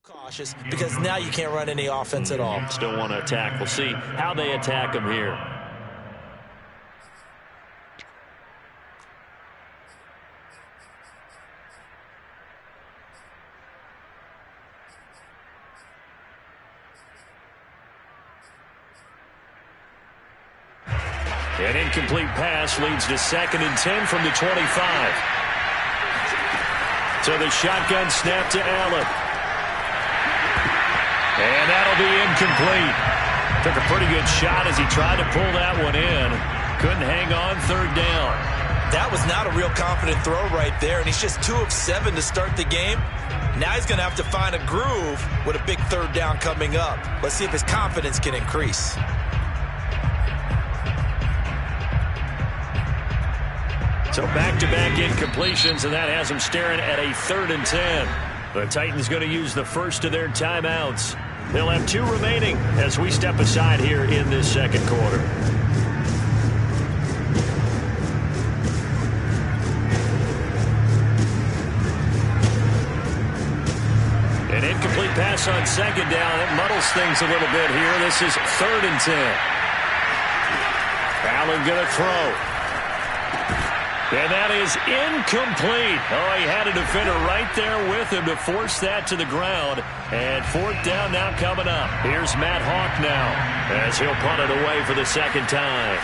Cautious, because now you can't run any offense at all. Still want to attack. We'll see how they attack him here. An incomplete pass leads to 2nd and 10 from the 25. So the shotgun snap to Allen. And that'll be incomplete. Took a pretty good shot as he tried to pull that one in. Couldn't hang on 3rd down. That was not a real confident throw right there, and he's just 2 of 7 to start the game. Now he's going to have to find a groove with a big 3rd down coming up. Let's see if his confidence can increase. So back-to-back incompletions, and that has him staring at a 3rd and 10. The Titans going to use the first of their timeouts. They'll have 2 remaining as we step aside here in this 2nd quarter. An incomplete pass on 2nd down. It muddles things a little bit here. This is 3rd and 10. Allen going to throw. And that is incomplete. Oh, he had a defender right there with him to force that to the ground. And 4th down now coming up. Here's Matt Hawk now as he'll punt it away for the 2nd time.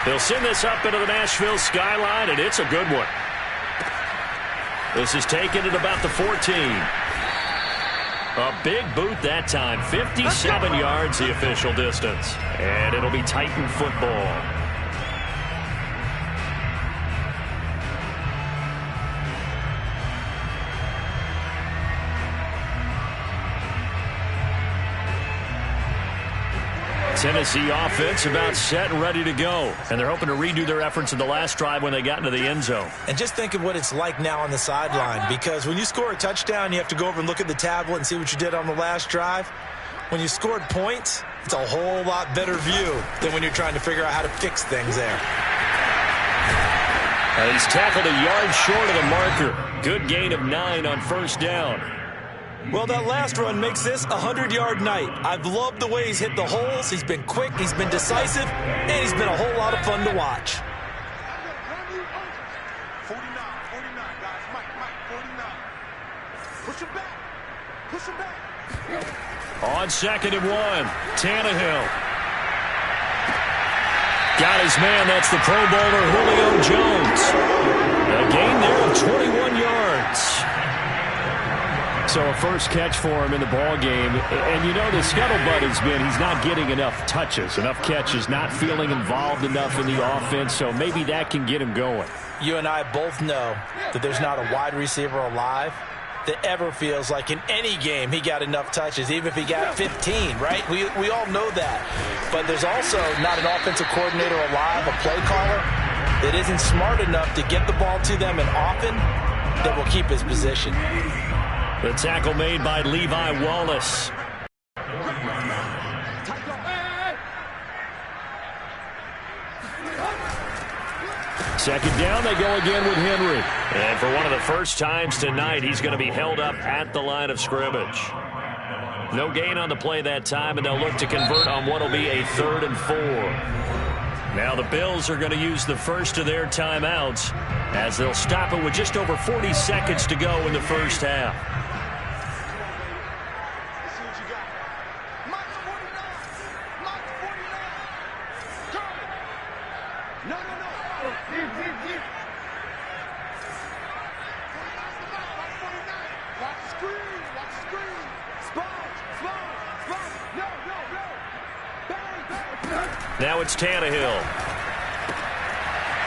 They'll send this up into the Nashville skyline, and it's a good one. This is taken at about the 14. A big boot that time. 57 yards the official distance. And it'll be Titan football. Tennessee offense about set and ready to go. And they're hoping to redo their efforts in the last drive when they got into the end zone. And just think of what it's like now on the sideline, because when you score a touchdown, you have to go over and look at the tablet and see what you did on the last drive. When you scored points, it's a whole lot better view than when you're trying to figure out how to fix things there. He's tackled a yard short of the marker. Good gain of 9 on 1st down. Well, that last run makes this a 100-yard night. I've loved the way he's hit the holes. He's been quick, he's been decisive, and he's been a whole lot of fun to watch. 49, guys. Mike, 49. Push him back. Push him back. On 2nd and 1, Tannehill. Got his man. That's the Pro Bowler Julio Jones. A gain there of 21 yards. So a first catch for him in the ball game. And you know the scuttlebutt has been he's not getting enough touches, enough catches, not feeling involved enough in the offense. So maybe that can get him going. You and I both know that there's not a wide receiver alive that ever feels like in any game he got enough touches, even if he got 15, right? We all know that. But there's also not an offensive coordinator alive, a play caller, that isn't smart enough to get the ball to them and often that will keep his position. The tackle made by Levi Wallace. Second down, they go again with Henry. And for one of the first times tonight, he's going to be held up at the line of scrimmage. No gain on the play that time, and they'll look to convert on what will be a 3rd and 4. Now the Bills are going to use the first of their timeouts as they'll stop it with just over 40 seconds to go in the first half. Now it's Tannehill.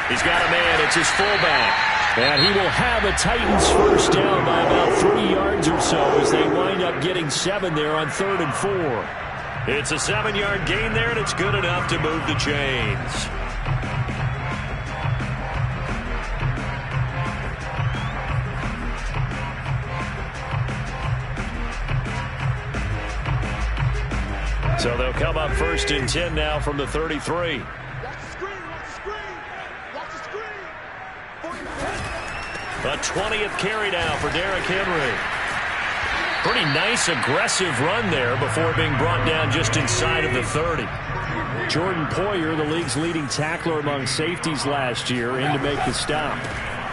He's got a man. It's his fullback. And he will have a Titans first down by about 3 yards or so as they wind up getting 7 there on 3rd and 4. It's a 7-yard gain there, and it's good enough to move the chains. So they'll come up 1st and 10 now from the 33. A 20th carry now for Derrick Henry. Pretty nice, aggressive run there before being brought down just inside of the 30. Jordan Poyer, the league's leading tackler among safeties last year, in to make the stop.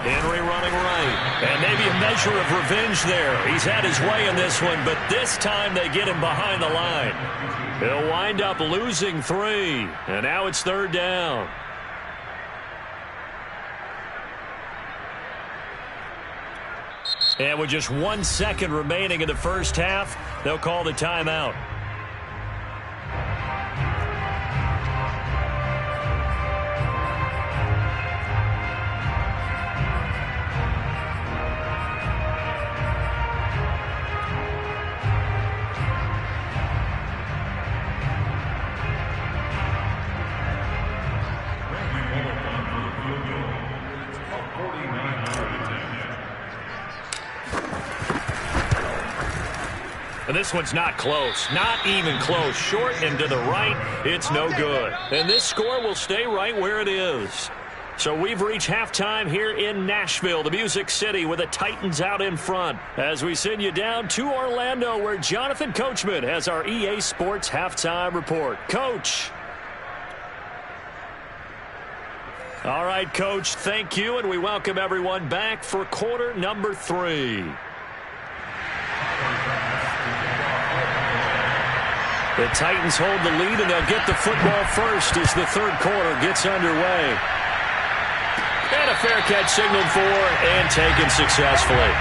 Henry running right. And maybe a measure of revenge there. He's had his way in this one, but this time they get him behind the line. He'll wind up losing 3. And now it's 3rd down. And with just 1 second remaining in the first half, they'll call the timeout. And this one's not close. Not even close. Short and to the right. It's no good. And this score will stay right where it is. So we've reached halftime here in Nashville, the Music City, with the Titans out in front. As we send you down to Orlando, where Jonathan Coachman has our EA Sports Halftime Report. Coach. All right, Coach, thank you, and we welcome everyone back for quarter number 3. The Titans hold the lead, and they'll get the football first as the third quarter gets underway. And a fair catch signaled for and taken successfully.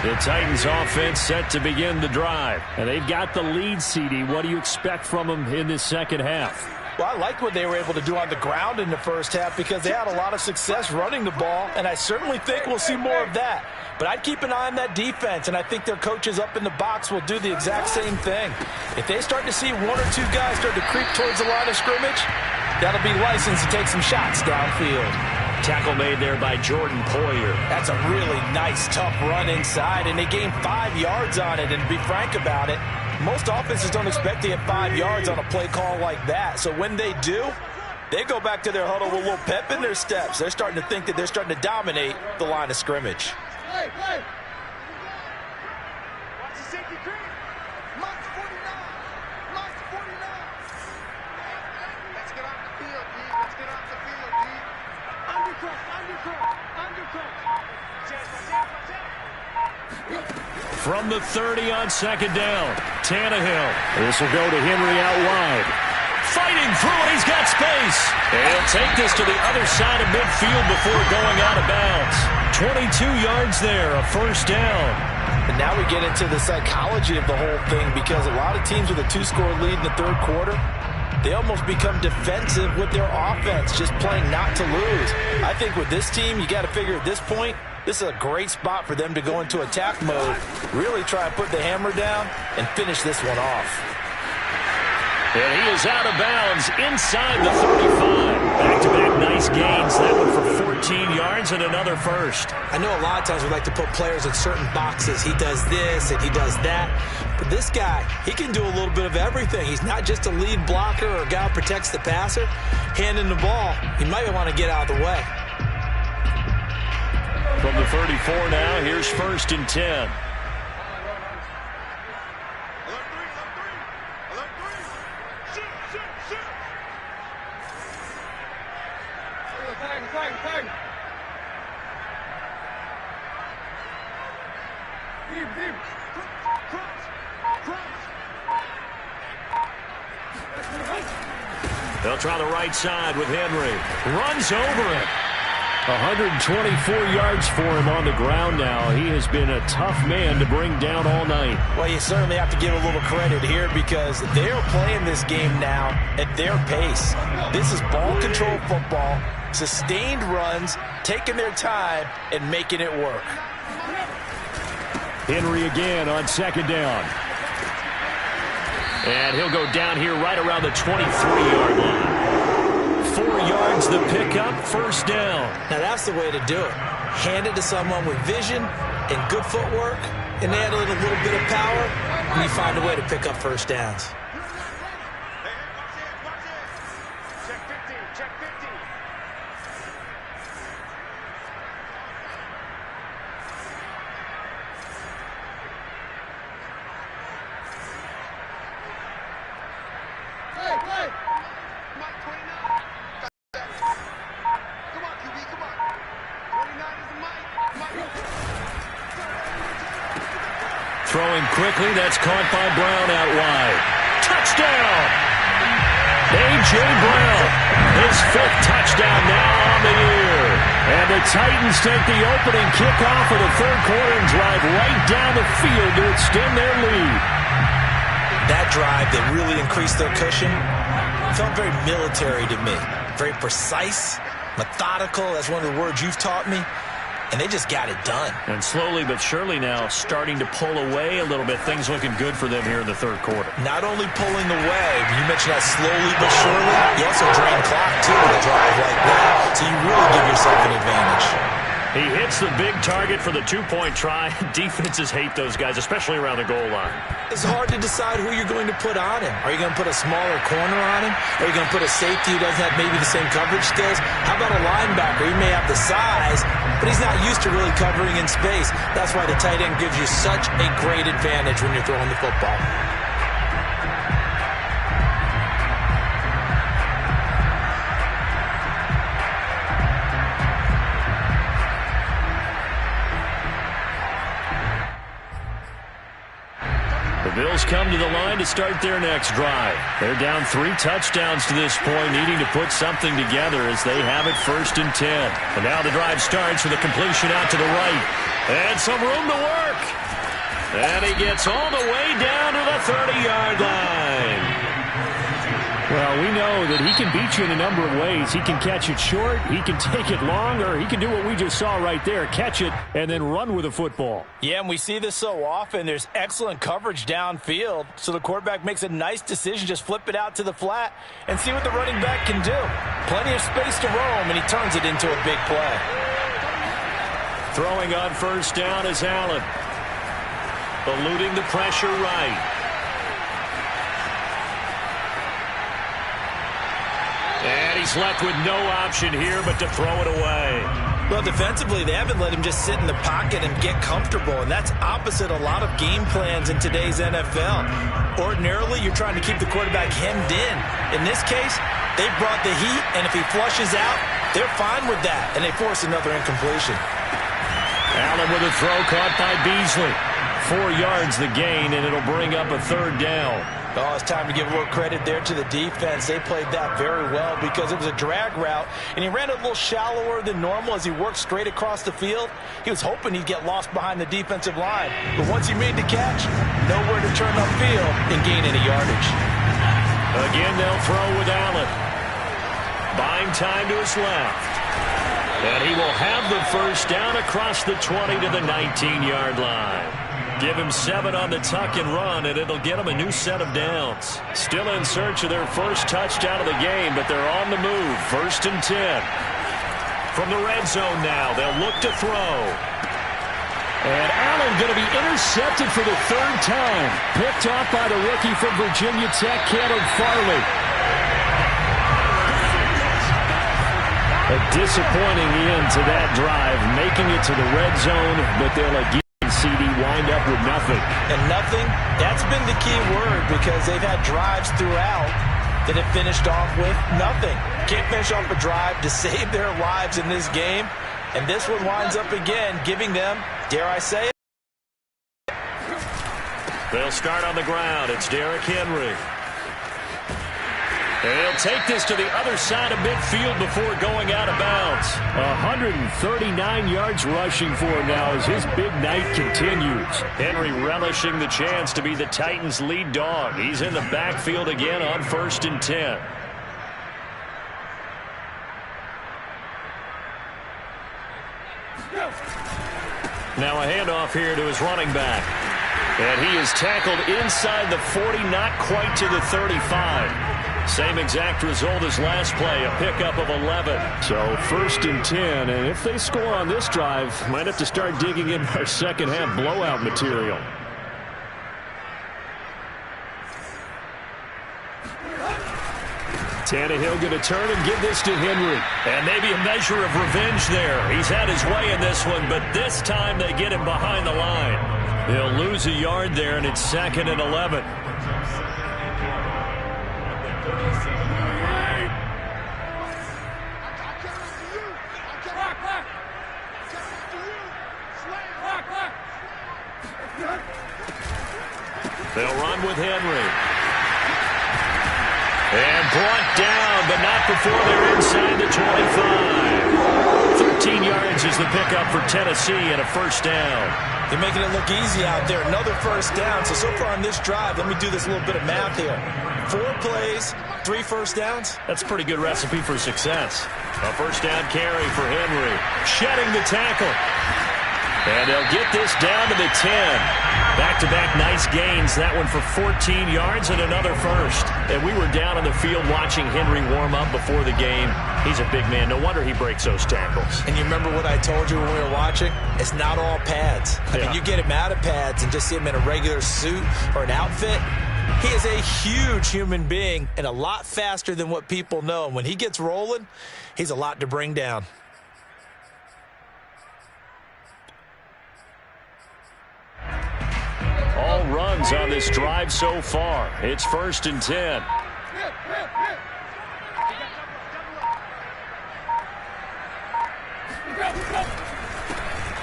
The Titans offense set to begin the drive. And they've got the lead, CD. What do you expect from them in this second half? Well, I like what they were able to do on the ground in the first half because they had a lot of success running the ball, and I certainly think we'll see more of that. But I'd keep an eye on that defense, and I think their coaches up in the box will do the exact same thing. If they start to see 1 or 2 guys start to creep towards the line of scrimmage, that'll be licensed to take some shots downfield. Tackle made there by Jordan Poyer. That's a really nice, tough run inside, and they gained 5 yards on it. And to be frank about it, most offenses don't expect to get 5 yards on a play call like that. So when they do, they go back to their huddle with a little pep in their steps. They're starting to think that they're starting to dominate the line of scrimmage. Watch the safety green. Mark 49. Mark 49. Let's get off the field, D. Let's get off the field, D. Undercut. From the 30 on second down, Tannehill. This will go to Henry out wide. Fighting through it, he's got space. And he'll take this to the other side of midfield before going out of bounds. 22 yards there, a first down. And now we get into the psychology of the whole thing because a lot of teams with a 2-score lead in the third quarter, they almost become defensive with their offense, just playing not to lose. I think with this team, you got to figure at this point, this is a great spot for them to go into attack mode, really try and put the hammer down and finish this one off. And he is out of bounds inside the 35. Back-to-back nice gains. That one for 14 yards and another first. I know a lot of times we like to put players in certain boxes. He does this and he does that. But this guy, he can do a little bit of everything. He's not just a lead blocker or a guy who protects the passer. Handing the ball, he might want to get out of the way. From the 34 now, here's 1st and 10. They'll try the right side with Henry. Runs over it. 124 yards for him on the ground now. He has been a tough man to bring down all night. Well, you certainly have to give a little credit here because they're playing this game now at their pace. This is ball control football, sustained runs, taking their time, and making it work. Henry again on second down. And he'll go down here right around the 23-yard line. 4 yards the pickup, first down. Now that's the way to do it. Hand it to someone with vision and good footwork, and add a little bit of power, and you find a way to pick up first downs. Check 15. Check 15. throwing quickly. That's caught by Brown out wide. Touchdown! A.J. Brown, his 5th touchdown now on the year. And the Titans take the opening kickoff of the third quarter and drive right down the field to extend their lead. That drive that really increased their cushion felt very military to me. Very precise, methodical. That's one of the words you've taught me. And they just got it done. And slowly but surely now starting to pull away a little bit. Things looking good for them here in the third quarter. Not only pulling away, you mentioned that slowly but surely, you also drain clock too with a drive like that. So you really give yourself an advantage. He hits the big target for the 2-point try. Defenses hate those guys, especially around the goal line. It's hard to decide who you're going to put on him. Are you going to put a smaller corner on him? Are you going to put a safety who doesn't have maybe the same coverage skills? How about a linebacker? He may have the size, but he's not used to really covering in space. That's why the tight end gives you such a great advantage when you're throwing the football. Bills come to the line to start their next drive. They're down 3 touchdowns to this point, needing to put something together as they have it 1st and 10. And now the drive starts with a completion out to the right. And some room to work. And he gets all the way down to the 30-yard line. Well, we know that he can beat you in a number of ways. He can catch it short, he can take it long, or he can do what we just saw right there, catch it and then run with the football. Yeah, and we see this so often. There's excellent coverage downfield, so the quarterback makes a nice decision, just flip it out to the flat and see what the running back can do. Plenty of space to roam, and he turns it into a big play. Throwing on 1st down is Allen. Eluding the pressure right. And he's left with no option here but to throw it away. Well, defensively, they haven't let him just sit in the pocket and get comfortable, and that's opposite a lot of game plans in today's NFL. Ordinarily, you're trying to keep the quarterback hemmed in. In this case, they brought the heat, and if he flushes out, they're fine with that, and they force another incompletion. Allen with a throw caught by Beasley. 4 yards the gain, and it'll bring up a 3rd down. Oh, it's time to give a little credit there to the defense. They played that very well because it was a drag route, and he ran a little shallower than normal as he worked straight across the field. He was hoping he'd get lost behind the defensive line, but once he made the catch, nowhere to turn upfield and gain any yardage. Again, they'll throw with Allen. Buying time to his left. And he will have the 1st down across the 20 to the 19-yard line. Give him 7 on the tuck and run, and it'll get him a new set of downs. Still in search of their 1st touchdown of the game, but they're on the move. 1st and 10. From the red zone now, they'll look to throw. And Allen going to be intercepted for the 3rd time. Picked off by the rookie from Virginia Tech, Caleb Farley. A disappointing end to that drive, making it to the red zone, but they'll again CD wind up with nothing. And nothing, that's been the key word because they've had drives throughout that have finished off with nothing. Can't finish off a drive to save their lives in this game. And this one winds up again, giving them, dare I say it? They'll start on the ground. It's Derrick Henry. And he'll take this to the other side of midfield before going out of bounds. 139 yards rushing for him now as his big night continues. Henry relishing the chance to be the Titans' lead dog. He's in the backfield again on 1st and 10. Now a handoff here to his running back. And he is tackled inside the 40, not quite to the 35. Same exact result as last play, a pickup of 11. So 1st and 10, and if they score on this drive, might have to start digging in our second half blowout material. Tannehill going to turn and give this to Henry. And maybe a measure of revenge there. He's had his way in this one, but this time they get him behind the line. He'll lose a yard there, and it's 2nd and 11. They'll run with Henry. And brought down, but not before they're inside the 25. 13 yards is the pickup for Tennessee and a first down. They're making it look easy out there. Another first down. So far on this drive, let me do this little bit of math here. 4 plays, 3 first downs. That's a pretty good recipe for success. A first down carry for Henry. Shedding the tackle. And they'll get this down to the 10. Back-to-back nice gains. That one for 14 yards and another first. And we were down on the field watching Henry warm up before the game. He's a big man. No wonder he breaks those tackles. And you remember what I told you when we were watching? It's not all pads. I mean, you get him out of pads and just see him in a regular suit or an outfit. He is a huge human being and a lot faster than what people know. And when he gets rolling, he's a lot to bring down. All runs on this drive so far. It's 1st and 10.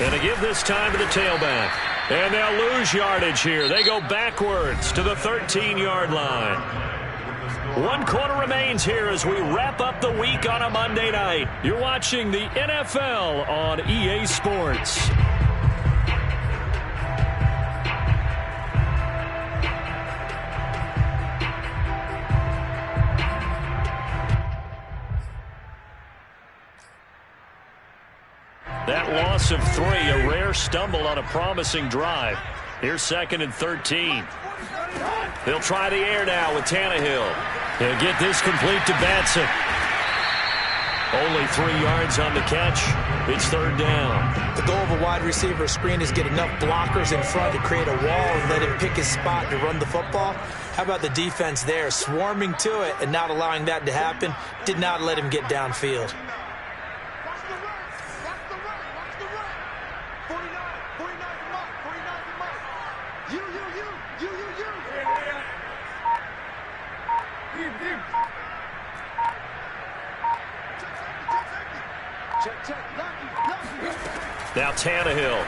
And they give this time to the tailback. And they'll lose yardage here. They go backwards to the 13-yard line. 1 quarter remains here as we wrap up the week on a Monday night. You're watching the NFL on EA Sports. That loss of 3, a rare stumble on a promising drive. Here's 2nd and 13. They'll try the air now with Tannehill. He'll get this complete to Batson. Only 3 yards on the catch. It's 3rd down. The goal of a wide receiver screen is get enough blockers in front to create a wall and let him pick his spot to run the football. How about the defense there, swarming to it and not allowing that to happen? Did not let him get downfield. Now Tannehill.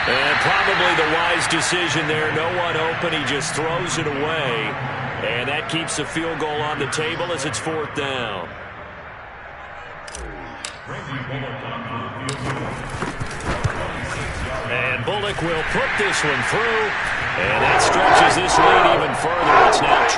And probably the wise decision there. No one open. He just throws it away. And that keeps the field goal on the table as it's 4th down. And Bullock will put this one through. And that stretches this lead even further. It's now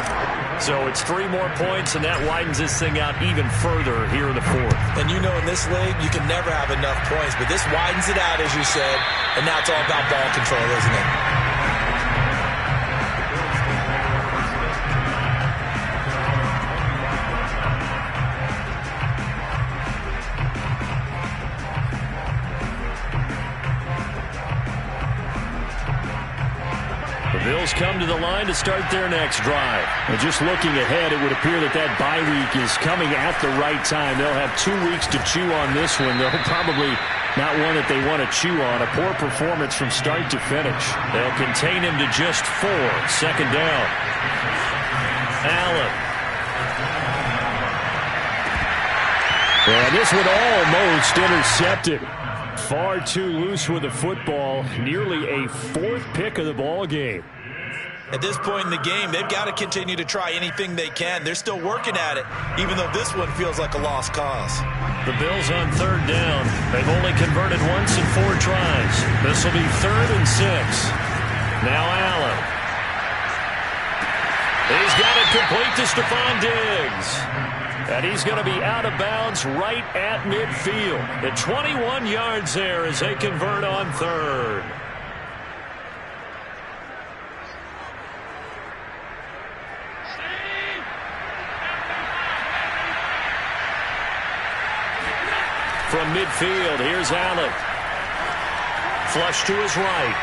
24-0. So it's 3 more points, and that widens this thing out even further here in the 4th. And you know in this league, you can never have enough points, but this widens it out, as you said, and now it's all about ball control, isn't it? Bills come to the line to start their next drive. And just looking ahead, it would appear that that bye week is coming at the right time. They'll have 2 weeks to chew on this one. They'll probably not one that they want to chew on. A poor performance from start to finish. They'll contain him to just 4. 2nd down. Allen. And this one almost intercepted. Far too loose with the football. Nearly a 4th pick of the ball game. At this point in the game, they've got to continue to try anything they can. They're still working at it, even though this one feels like a lost cause. The Bills on 3rd down. They've only converted once in 4 tries. This will be 3rd and 6. Now Allen. He's got it complete to Stephon Diggs. And he's going to be out of bounds right at midfield. At 21 yards there as they convert on 3rd. From midfield, here's Allen. Flush to his right.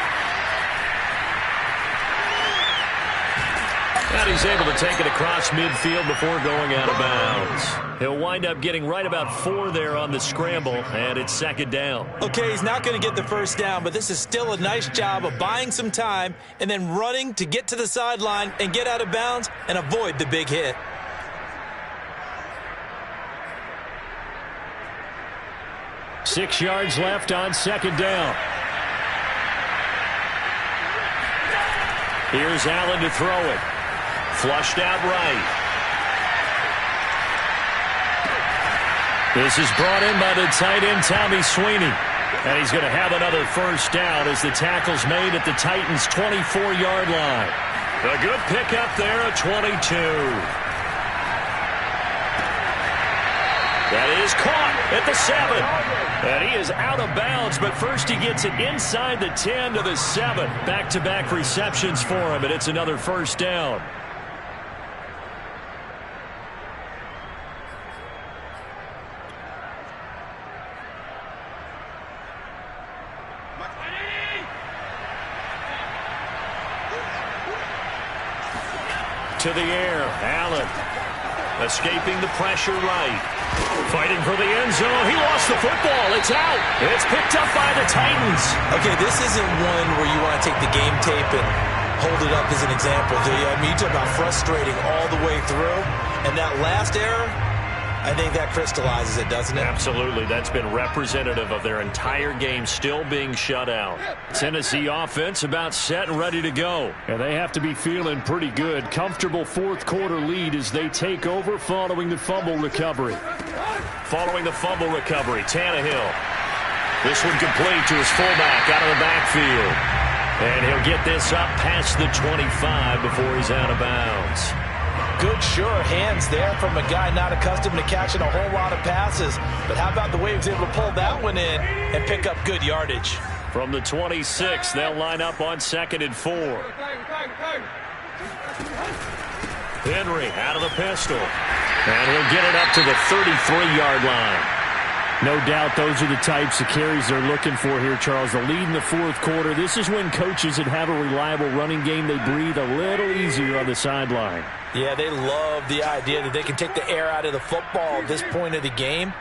And he's able to take it across midfield before going out of bounds. He'll wind up getting right about 4 there on the scramble, and it's 2nd down. Okay, he's not going to get the first down, but this is still a nice job of buying some time and then running to get to the sideline and get out of bounds and avoid the big hit. Six yards left on 2nd down. Here's Allen to throw it. Flushed out right. This is brought in by the tight end, Tommy Sweeney. And he's going to have another first down as the tackle's made at the Titans' 24-yard line. A good pickup there at 22. That is caught at the 7. And he is out of bounds, but first he gets it inside the 10 to the 7. Back-to-back receptions for him, and it's another first down. To the air, Allen escaping the pressure right. Fighting for the end zone. He lost the football. It's out. It's picked up by the Titans. Okay, this isn't one where you want to take the game tape and hold it up as an example, do you? I mean, you talk about frustrating all the way through. And that last error, I think that crystallizes it, doesn't it? Absolutely. That's been representative of their entire game still being shut out. Tennessee offense about set and ready to go. And they have to be feeling pretty good. Comfortable fourth quarter lead as they take over following the fumble recovery. Following the fumble recovery, Tannehill. This one complete to his fullback out of the backfield. And he'll get this up past the 25 before he's out of bounds. Good, sure hands there from a guy not accustomed to catching a whole lot of passes. But how about the way he was able to pull that one in and pick up good yardage? From the 26, they'll line up on 2nd and 4. Henry out of the pistol. And he'll get it up to the 33-yard line. No doubt those are the types of carries they're looking for here, Charles. The lead in the fourth quarter. This is when coaches that have a reliable running game, they breathe a little easier on the sideline. Yeah, they love the idea that they can take the air out of the football at this point of the game.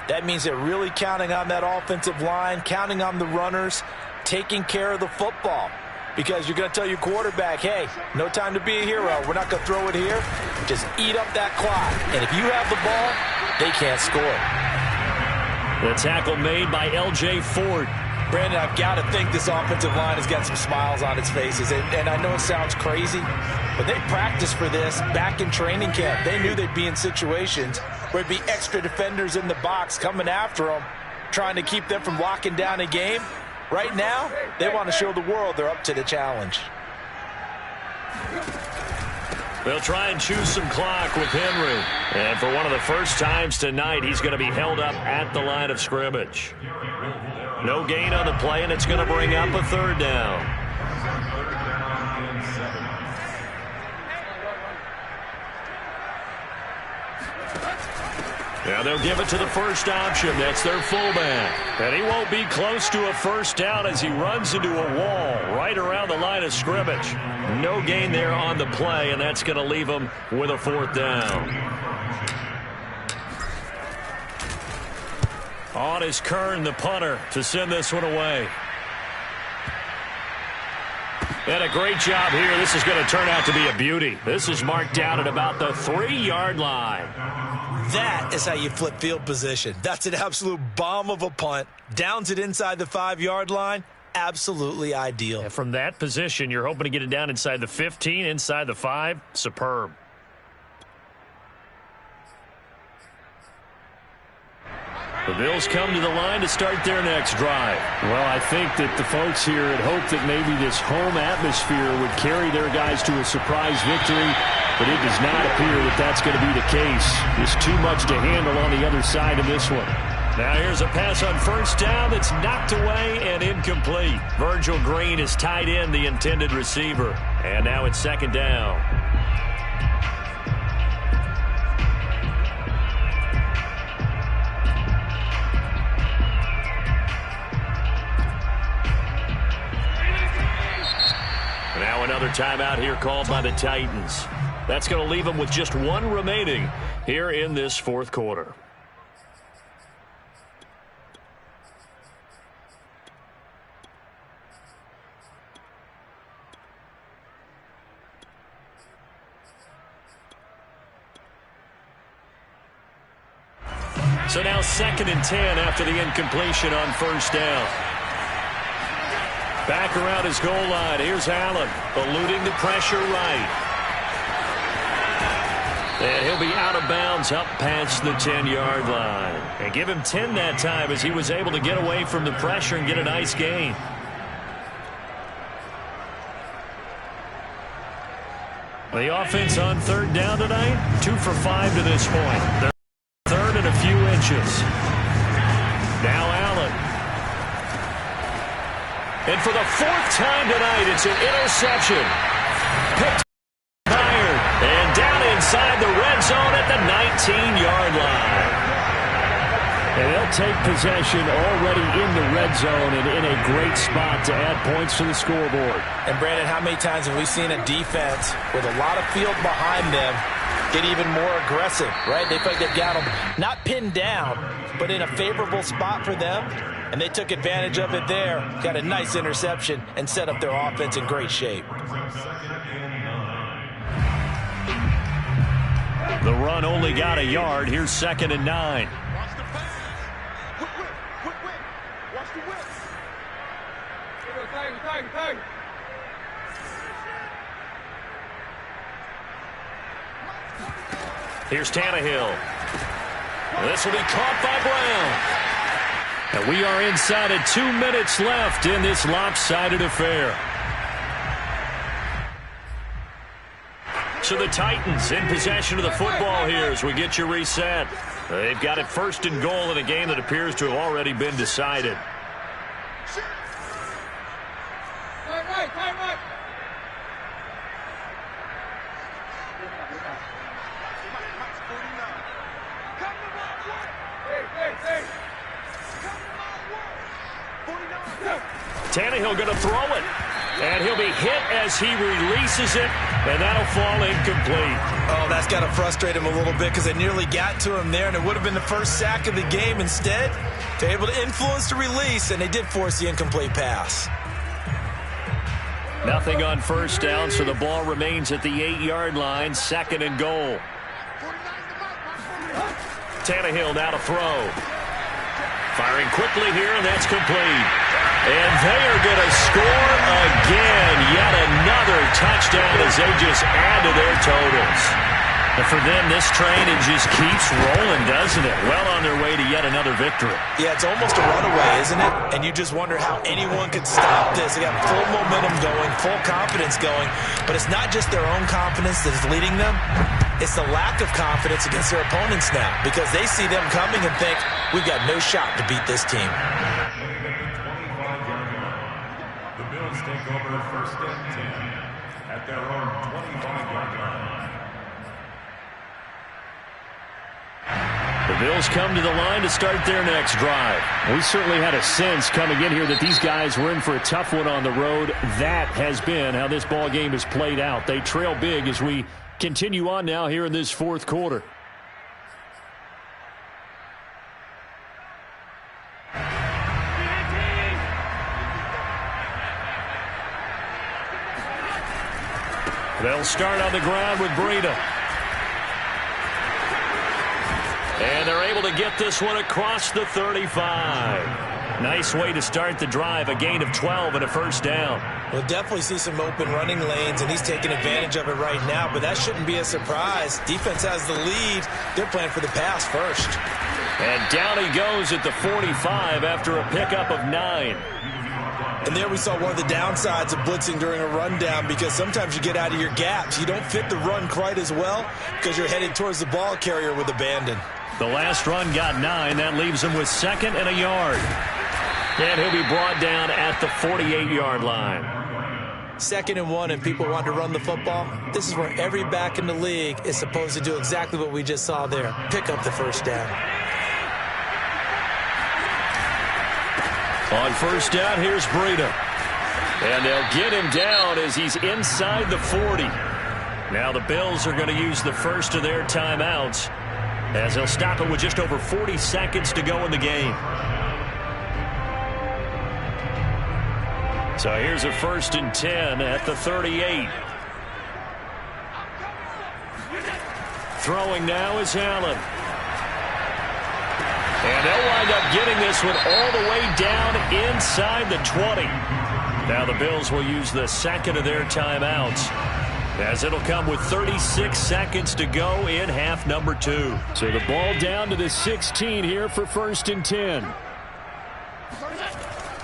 That means they're really counting on that offensive line, counting on the runners, taking care of the football. Because you're going to tell your quarterback, hey, no time to be a hero. We're not going to throw it here. Just eat up that clock. And if you have the ball, they can't score. The tackle made by L.J. Ford. Brandon, I've got to think this offensive line has got some smiles on its faces. And I know it sounds crazy, but they practiced for this back in training camp. They knew they'd be in situations where there'd be extra defenders in the box coming after them, trying to keep them from locking down a game. Right now, they want to show the world they're up to the challenge. They'll try and choose some clock with Henry. And for one of the first times tonight, he's going to be held up at the line of scrimmage. No gain on the play, and it's going to bring up a third down. Now they'll give it to the first option. That's their fullback. And he won't be close to a first down as he runs into a wall right around the line of scrimmage. No gain there on the play, and that's going to leave him with a fourth down. On is Kern, the punter, to send this one away. And a great job here. This is going to turn out to be a beauty. This is marked down at about the 3-yard line. That is how you flip field position. That's an absolute bomb of a punt. Downs it inside the 5-yard line. Absolutely ideal. And from that position, you're hoping to get it down inside the 15, inside the 5. Superb. The Bills come to the line to start their next drive. Well, I think that the folks here had hoped that maybe this home atmosphere would carry their guys to a surprise victory, but it does not appear that that's going to be the case. There's too much to handle on the other side of this one. Now here's a pass on first down that's knocked away and incomplete. Virgil Green is tied in the intended receiver. And now it's second down. Now another timeout here called by the Titans. That's going to leave them with just one remaining here in this fourth quarter. So now 2nd and 10 after the incompletion on first down. Back around his goal line. Here's Allen, eluding the pressure right. And he'll be out of bounds up past the 10-yard line. And give him 10 that time as he was able to get away from the pressure and get a nice gain. The offense on third down tonight, 2 for 5 to this point. They're third and a few inches. Now Allen. And for the 4th time tonight, it's an interception. Picked fired. And down inside the red zone at the 19-yard line. And they'll take possession already in the red zone and in a great spot to add points to the scoreboard. And, Brandon, how many times have we seen a defense with a lot of field behind them get even more aggressive, right? They feel like they've got them not pinned down, but in a favorable spot for them, and they took advantage of it there, got a nice interception, and set up their offense in great shape. The run only got a yard. Here's 2nd and 9. Here's Tannehill. This will be caught by Brown. And we are inside of 2 minutes left in this lopsided affair. So the Titans in possession of the football here as we get you reset. They've got it 1st and goal in a game that appears to have already been decided. Tannehill going to throw it. And he'll be hit as he releases it, and that'll fall incomplete. Oh, that's got to frustrate him a little bit because they nearly got to him there, and it would have been the first sack of the game. Instead, they're able to influence the release, and they did force the incomplete pass. Nothing on 1st down, so the ball remains at the 8-yard line, 2nd and goal. Tannehill now to throw. Firing quickly here, and that's complete. And they are going to score again. Yet another touchdown as they just add to their totals. And for them, this train, it just keeps rolling, doesn't it? Well on their way to yet another victory. Yeah, it's almost a runaway, isn't it? And you just wonder how anyone could stop this. They got full momentum going, full confidence going. But it's not just their own confidence that's leading them. It's the lack of confidence against their opponents now because they see them coming and think, we've got no shot to beat this team. The Bills take over 1st and 10 at their own 25-yard line. The Bills come to the line to start their next drive. We certainly had a sense coming in here that these guys were in for a tough one on the road. That has been how this ball game has played out. They trail big as we continue on now here in this 4th quarter. They'll start on the ground with Breida. And they're able to get this one across the 35. Nice way to start the drive, a gain of 12 and a 1st down. We'll definitely see some open running lanes, and he's taking advantage of it right now, but that shouldn't be a surprise. Defense has the lead. They're playing for the pass first. And down he goes at the 45 after a pickup of 9. And there we saw one of the downsides of blitzing during a rundown because sometimes you get out of your gaps. You don't fit the run quite as well because you're headed towards the ball carrier with abandon. The last run got 9. That leaves him with 2nd and a yard. And he'll be brought down at the 48-yard line. 2nd and 1, and people want to run the football. This is where every back in the league is supposed to do exactly what we just saw there. Pick up the 1st down. On 1st down, here's Breida. And they'll get him down as he's inside the 40. Now the Bills are going to use the first of their timeouts as they'll stop it with just over 40 seconds to go in the game. So here's a 1st and 10 at the 38. Throwing now is Allen. And they'll wind up getting this one all the way down inside the 20. Now the Bills will use the second of their timeouts, as it'll come with 36 seconds to go in half number 2. So the ball down to the 16 here for 1st and 10.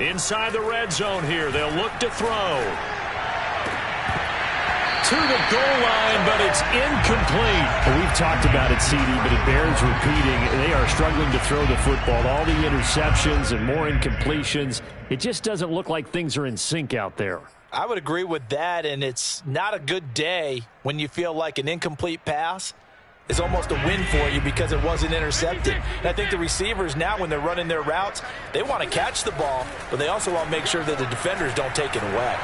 Inside the red zone here, they'll look to throw. To the goal line, but it's incomplete. Well, we've talked about it, CD, but it bears repeating. They are struggling to throw the football. All the interceptions and more incompletions. It just doesn't look like things are in sync out there. I would agree with that, and it's not a good day when you feel like an incomplete pass is almost a win for you because it wasn't intercepted. And I think the receivers now, when they're running their routes, they want to catch the ball, but they also want to make sure that the defenders don't take it away.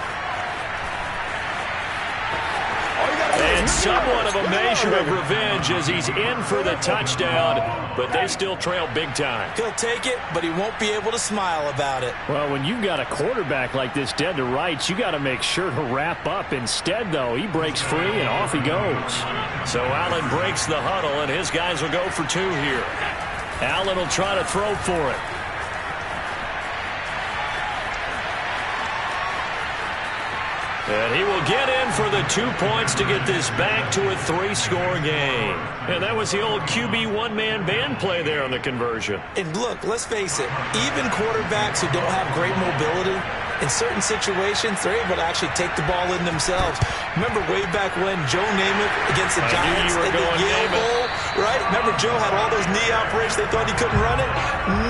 And somewhat of a measure of revenge as he's in for the touchdown, but they still trail big time. He'll take it, but he won't be able to smile about it. Well, when you've got a quarterback like this dead to rights, you got to make sure to wrap up. Instead, though, he breaks free and off he goes. So Allen breaks the huddle, and his guys will go for 2 here. Allen will try to throw for it. And he will get in for the 2 points to get this back to a 3-score game. And that was the old QB one-man band play there on the conversion. And look, let's face it, even quarterbacks who don't have great mobility, in certain situations, they're able to actually take the ball in themselves. Remember way back when Joe Namath against the Giants at the Yale Bowl, right? Remember Joe had all those knee operations. They thought he couldn't run it.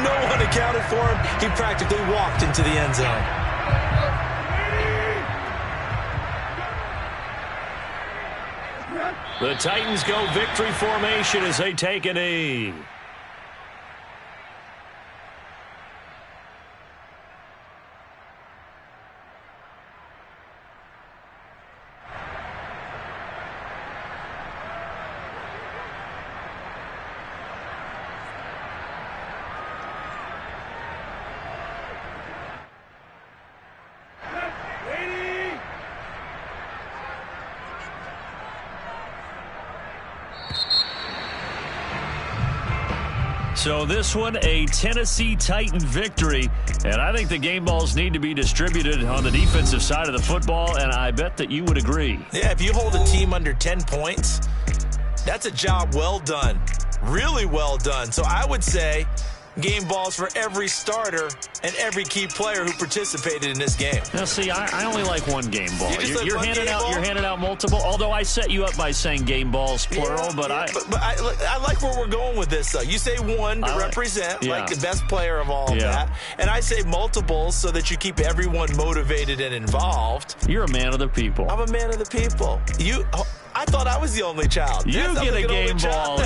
No one accounted for him. He practically walked into the end zone. The Titans go victory formation as they take a knee. So this one, a Tennessee Titan victory. And I think the game balls need to be distributed on the defensive side of the football, and I bet that you would agree. Yeah, if you hold a team under 10 points, that's a job well done. Really well done. So I would say game balls for every starter and every key player who participated in this game. Now, see, I only like one game ball. You're handing out multiple. Although I set you up by saying game balls plural, but I like where we're going with this, though. You say one to represent, like the best player of all of that, and I say multiples so that you keep everyone motivated and involved. You're a man of the people. I'm a man of the people. I thought I was the only child. You get a game ball.